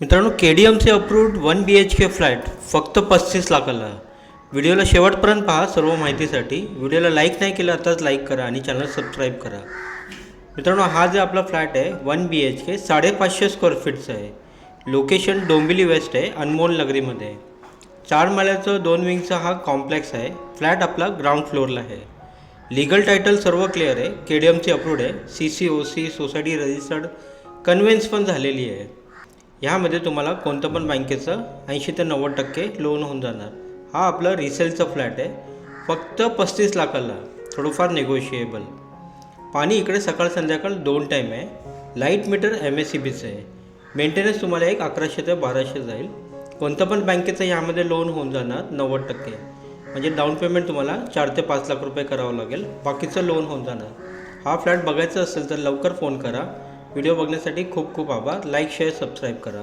मित्रांनो KDMचे approved 1 BHK flat फक्त 35 लाखाला. व्हिडिओला शेवटपर्यंत पहा सर्व माहितीसाठी. व्हिडिओला लाईक नाही केलं आताच लाईक करा आणि चॅनल सबस्क्राईब करा. मित्रांनो हा जो आपला फ्लॅट आहे 1 BHK 550 स्क्वेअर फीटचा आहे. लोकेशन डोंबिवली वेस्ट आहे, अनमोल नगरीमध्ये. 4 माळ्याचं 2 विंगचा हा कॉम्प्लेक्स आहे. फ्लॅट आपला ग्राउंड फ्लोअरला आहे. लीगल टायटल सर्व क्लिअर आहे. KDMचे अप्रूव्ड आहे. CC/OC सोसायटी रजिस्टर्ड कन्व्हेन्स पण झालेली आहे. ह्यामध्ये तुम्हाला कोणतं पण बँकेचं 80 ते 90% लोन होऊन जाणार. हा आपला रिसेलचा फ्लॅट आहे. फक्त 35 लाखाला. थोडंफार नेगोशिएबल. पाणी इकडे सकाळ संध्याकाळ 2 टाईम आहे. लाईट मीटर MSEBीचं आहे. मेंटेनन्स तुम्हाला एक 1100 ते 1200 जाईल. कोणतं पण बँकेचं ह्यामध्ये लोन होऊन जाणार 90%. म्हणजे डाऊन पेमेंट तुम्हाला 4 ते 5 लाख रुपये करावं लागेल. बाकीचं लोन होऊन जाणार. हा फ्लॅट बघायचा असेल तर लवकर फोन करा. व्हिडिओ बघण्यासाठी खूप खूप आभार. लाईक शेअर सबस्क्राईब करा.